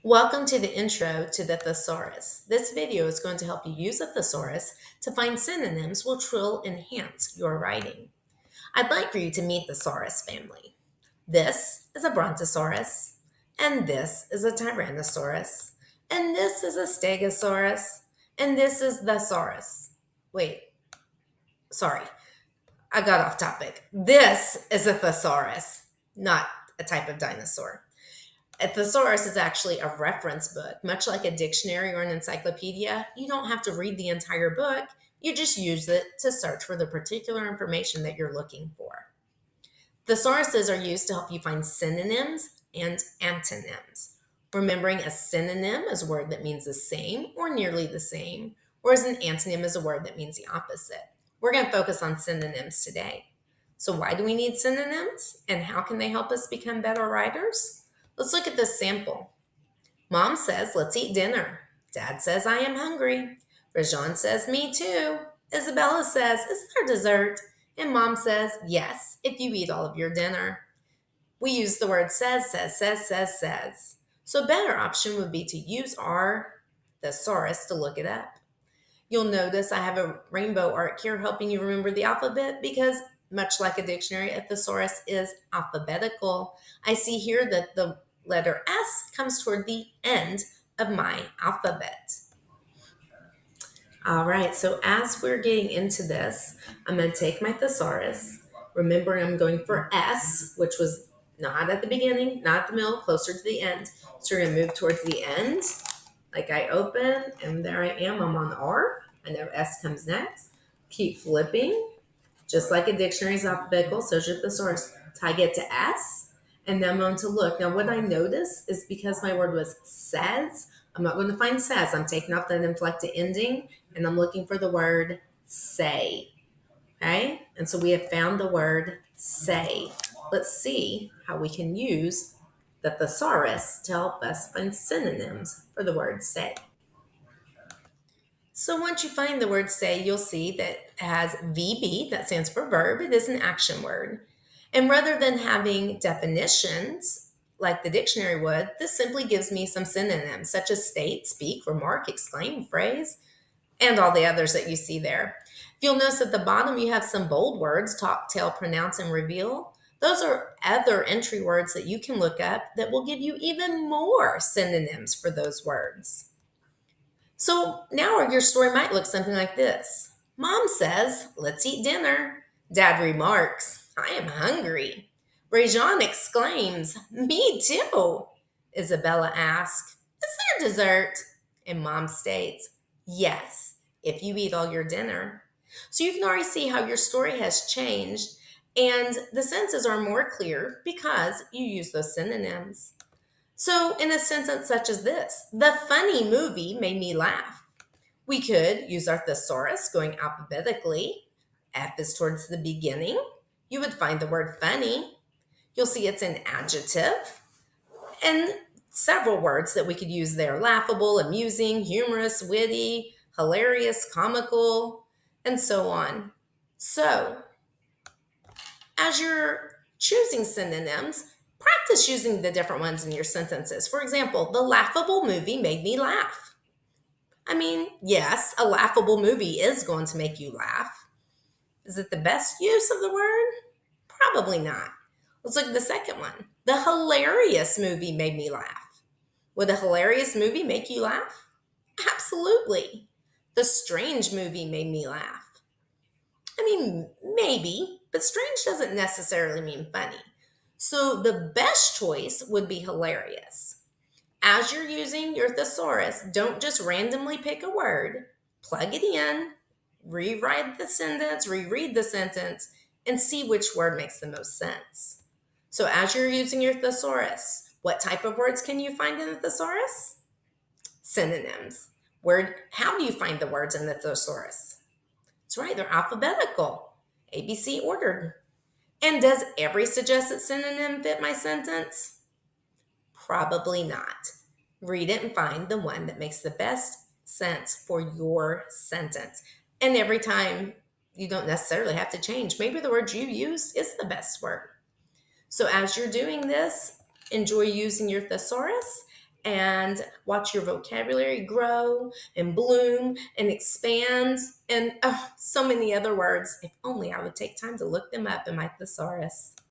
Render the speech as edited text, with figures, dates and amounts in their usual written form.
Welcome to the intro to the Thesaurus. This video is going to help you use a thesaurus to find synonyms which will enhance your writing. I'd like for you to meet the Saurus family. This is a Brontosaurus, and this is a Tyrannosaurus, and this is a Stegosaurus, and this is the Saurus. Wait, sorry, I got off topic. This is a thesaurus, not a type of dinosaur. A thesaurus is actually a reference book. Much like a dictionary or an encyclopedia, you don't have to read the entire book. You just use it to search for the particular information that you're looking for. Thesauruses are used to help you find synonyms and antonyms. Remembering a synonym is a word that means the same or nearly the same, whereas an antonym is a word that means the opposite. We're going to focus on synonyms today. So, why do we need synonyms and how can they help us become better writers? Let's look at this sample. Mom says, let's eat dinner. Dad says, I am hungry. Rajan says, me too. Isabella says, is there dessert? And Mom says, yes, if you eat all of your dinner. We use the word says. So a better option would be to use our thesaurus to look it up. You'll notice I have a rainbow arc here helping you remember the alphabet because much like a dictionary, a thesaurus is alphabetical. I see here that the letter S comes toward the end of my alphabet. All right, so as we're getting into this, I'm going to take my thesaurus. Remember, I'm going for S, which was not at the beginning, not at the middle, closer to the end. So we're going to move towards the end. Like I open, and there I am. I'm on R. I know S comes next. Keep flipping. Just like a dictionary is alphabetical, so is your thesaurus. Till I get to S, and then I'm going to look. Now, what I notice is because my word was says, I'm not going to find says. I'm taking off that inflected ending, and I'm looking for the word say. Okay? And so we have found the word say. Let's see how we can use the thesaurus to help us find synonyms for the word say. So once you find the word say, you'll see that it has VB, that stands for verb. It is an action word. And rather than having definitions like the dictionary would, this simply gives me some synonyms such as state, speak, remark, exclaim, phrase, and all the others that you see there. You'll notice at the bottom you have some bold words, talk, tell, pronounce, and reveal. Those are other entry words that you can look up that will give you even more synonyms for those words. So now your story might look something like this. Mom says, let's eat dinner. Dad remarks, I am hungry. Rajan exclaims, me too. Isabella asks, is there dessert? And Mom states, yes, if you eat all your dinner. So you can already see how your story has changed and the sentences are more clear because you use those synonyms. So, in a sentence such as this, the funny movie made me laugh. We could use our thesaurus going alphabetically. F is towards the beginning. You would find the word funny. You'll see it's an adjective and several words that we could use there laughable, amusing, humorous, witty, hilarious, comical, and so on. So, as you're choosing synonyms, practice using the different ones in your sentences. For example, the laughable movie made me laugh. I mean, yes, a laughable movie is going to make you laugh. Is it the best use of the word? Probably not. Let's look at the second one. The hilarious movie made me laugh. Would a hilarious movie make you laugh? Absolutely. The strange movie made me laugh. I mean, maybe, but strange doesn't necessarily mean funny. So the best choice would be hilarious. As you're using your thesaurus, don't just randomly pick a word, plug it in, rewrite the sentence, reread the sentence, and see which word makes the most sense. So as you're using your thesaurus, what type of words can you find in the thesaurus? Synonyms. How do you find the words in the thesaurus? That's right, they're alphabetical, ABC ordered. And does every suggested synonym fit my sentence? Probably not. Read it and find the one that makes the best sense for your sentence. And every time, you don't necessarily have to change. Maybe the word you use is the best word. So as you're doing this, enjoy using your thesaurus and watch your vocabulary grow and bloom and expand, and oh, so many other words. If only I would take time to look them up in my thesaurus.